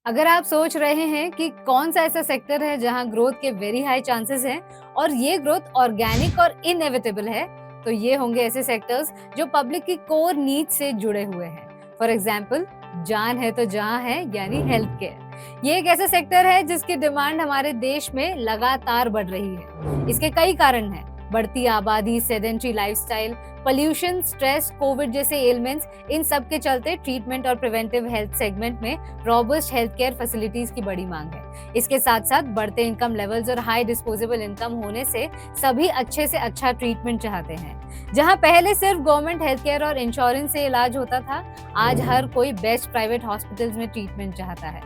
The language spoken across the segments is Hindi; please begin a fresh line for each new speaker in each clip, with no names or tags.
अगर आप सोच रहे हैं कि कौन सा ऐसा सेक्टर है जहां ग्रोथ के वेरी हाई चांसेस हैं और ये ग्रोथ ऑर्गेनिक और इनएविटेबल है, तो ये होंगे ऐसे सेक्टर्स जो पब्लिक की कोर नीड से जुड़े हुए हैं। फॉर एग्जाम्पल, जान है तो जहां है यानी हेल्थ केयर। ये एक ऐसा सेक्टर है जिसकी डिमांड हमारे देश में लगातार बढ़ रही है। इसके कई कारण हैं: बढ़ती आबादी, sedentary lifestyle, pollution, stress, Covid जैसे एलिमेंट्स। इन सब के चलते ट्रीटमेंट और प्रिवेंटिव हेल्थ सेगमेंट में रॉबस्ट हेल्थ केयर फैसिलिटीज की बड़ी मांग है। इसके साथ साथ बढ़ते इनकम लेवल्स और हाई डिस्पोजेबल इनकम होने से सभी अच्छे से अच्छा ट्रीटमेंट चाहते हैं। जहां पहले सिर्फ गवर्नमेंट हेल्थ केयर और इंश्योरेंस से इलाज होता था, आज हर कोई बेस्ट प्राइवेट हॉस्पिटल्स में ट्रीटमेंट चाहता है।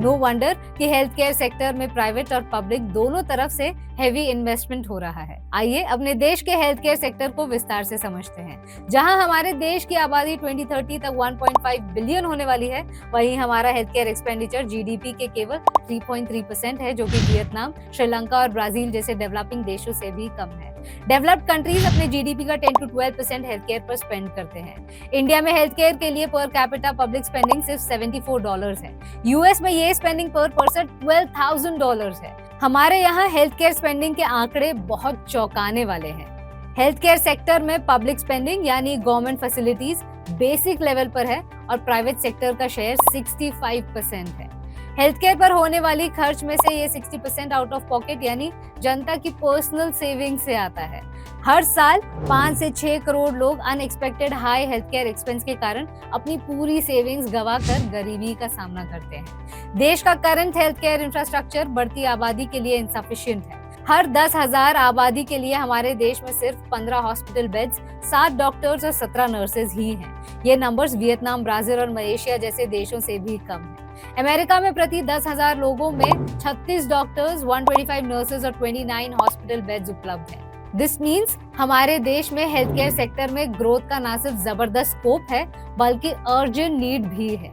नो वंडर कि हेल्थ केयर सेक्टर में प्राइवेट और पब्लिक दोनों तरफ से हेवी इन्वेस्टमेंट हो रहा है। आइए अपने देश के हेल्थ केयर सेक्टर को विस्तार से समझते हैं। जहां हमारे देश की आबादी 2030 तक 1.5 बिलियन होने वाली है, वहीं हमारा हेल्थ केयर एक्सपेंडिचर जीडीपी के केवल 3.3% है, जो कि वियतनाम, श्रीलंका और ब्राजील जैसे डेवलपिंग देशों से भी कम है। डेवलप्ड कंट्रीज अपने जीडीपी का 10 to 12% हेल्थ केयर पर स्पेंड करते हैं। इंडिया में हेल्थ केयर के लिए पर कैपिटा पब्लिक स्पेंडिंग सिर्फ $74 है। यूएस में ये स्पेंडिंग पर पर्सन $12,000 है। हमारे यहाँ हेल्थ केयर स्पेंडिंग के आंकड़े बहुत चौंकाने वाले हैं। हेल्थ केयर सेक्टर में पब्लिक स्पेंडिंग यानी गवर्नमेंट फैसिलिटीज बेसिक लेवल पर है और प्राइवेट सेक्टर का शेयर 65% है। हेल्थ केयर पर होने वाली खर्च में से ये 60% आउट ऑफ पॉकेट यानी जनता की पर्सनल सेविंग से आता है। हर साल 5 से 6 करोड़ लोग unexpected high health care expense के कारण अपनी पूरी सेविंग्स गंवाकर गरीबी का सामना करते हैं। देश का करंट हेल्थ केयर इंफ्रास्ट्रक्चर बढ़ती आबादी के लिए इनसफिशिएंट है। हर 10,000 आबादी के लिए हमारे देश में सिर्फ 15 हॉस्पिटल बेड्स, 7 डॉक्टर्स और 17 नर्सेज ही हैं। ये नंबर्स वियतनाम, ब्राजील और मलेशिया जैसे देशों से भी कम है। अमेरिका में प्रति 10,000 लोगों में 36 डॉक्टर्स, 125 नर्सेज और 29 हॉस्पिटल बेड्स उपलब्ध हैं। दिस मीन्स हमारे देश में हेल्थ केयर सेक्टर में ग्रोथ का ना सिर्फ जबरदस्त स्कोप है, बल्कि अर्जेंट नीड भी है।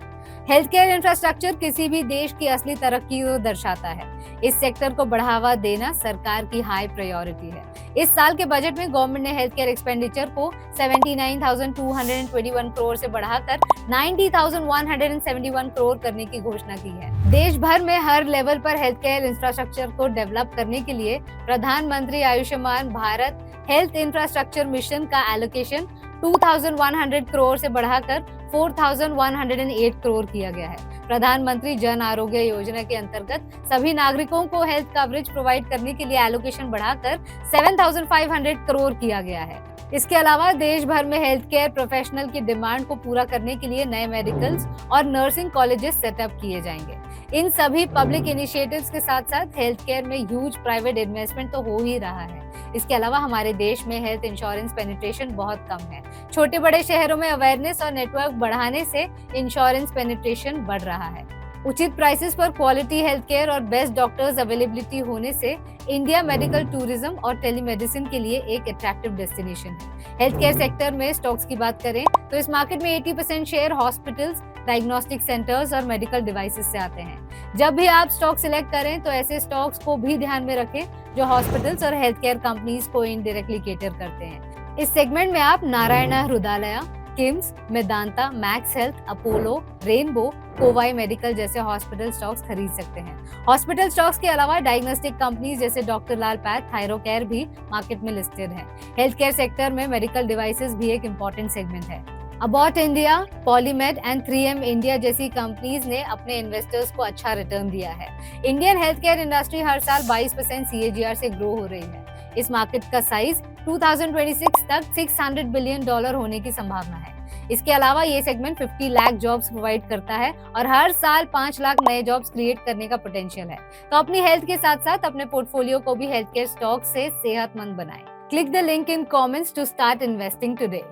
हेल्थ केयर इंफ्रास्ट्रक्चर किसी भी देश की असली तरक्की को दर्शाता है। इस सेक्टर को बढ़ावा देना सरकार की हाई प्रायोरिटी है। इस साल के बजट में गवर्नमेंट ने हेल्थ केयर एक्सपेंडिचर को 79,221 करोड़ से बढ़ाकर 90,171 करोड़ करने की घोषणा की है। देश भर में हर लेवल पर हेल्थ केयर इंफ्रास्ट्रक्चर को डेवलप करने के लिए प्रधानमंत्री Ayushman Bharat health infrastructure mission का एलोकेशन 2,100 करोड़ से बढ़ाकर 4,108 करोड़ किया गया है। प्रधानमंत्री जन आरोग्य योजना के अंतर्गत सभी नागरिकों को हेल्थ कवरेज प्रोवाइड करने के लिए एलोकेशन बढ़ाकर 7,500 करोड़ किया गया है। इसके अलावा देश भर में हेल्थ केयर प्रोफेशनल की डिमांड को पूरा करने के लिए नए मेडिकल्स और नर्सिंग कॉलेजेस सेटअप किए जाएंगे। इन सभी पब्लिक इनिशिएटिव्स के साथ साथ हेल्थ केयर में ह्यूज प्राइवेट इन्वेस्टमेंट तो हो ही रहा है। इसके अलावा हमारे देश में हेल्थ इंश्योरेंस पेनिट्रेशन बहुत कम है। छोटे बड़े शहरों में अवेयरनेस और नेटवर्क बढ़ाने से इंश्योरेंस पेनिट्रेशन बढ़ रहा है। उचित प्राइसेस पर क्वालिटी हेल्थ केयर और बेस्ट डॉक्टर्स अवेलेबिलिटी होने से इंडिया मेडिकल टूरिज्म और टेलीमेडिसिन के लिए एक अट्रैक्टिव डेस्टिनेशन है। हेल्थ केयर सेक्टर में स्टॉक्स की बात करें तो इस मार्केट में 80% शेयर हॉस्पिटल्स, डायग्नोस्टिक सेंटर्स और मेडिकल डिवाइसेस से आते हैं। जब भी आप स्टॉक सिलेक्ट करें तो ऐसे स्टॉक्स को भी ध्यान में रखें जो हॉस्पिटल्स और हेल्थ केयर कंपनीज को इनडायरेक्टली केटर करते हैं। इस सेगमेंट में आप Narayana Hrudayalaya, KIMS, Medanta, Max Health, Apollo, Rainbow, Kovai medical जैसे हॉस्पिटल स्टॉक्स खरीद सकते हैं। हॉस्पिटल स्टॉक्स के अलावा डायग्नोस्टिक कंपनीज जैसे डॉक्टर लाल पैथ, थायरोकेयर भी मार्केट में लिस्टेड है। हेल्थ केयर सेक्टर में मेडिकल डिवाइसेस भी एक इम्पोर्टेंट सेगमेंट है। Abbott India, Polymed and 3M India जैसी कंपनीज ने अपने इन्वेस्टर्स को अच्छा रिटर्न दिया है। इंडियन हेल्थ केयर इंडस्ट्री हर साल 22% CAGR से ग्रो हो रही है। इस मार्केट का साइज 2026 तक $600 बिलियन होने की संभावना है। इसके अलावा ये सेगमेंट 50 लाख जॉब्स प्रोवाइड करता है और हर साल 5 लाख नए जॉब्स क्रिएट करने का पोटेंशियल है। तो अपनी हेल्थ के साथ साथ अपने पोर्टफोलियो को भी हेल्थ केयर स्टॉक से सेहतमंद बनाएं। Click the link in comments to start investing today.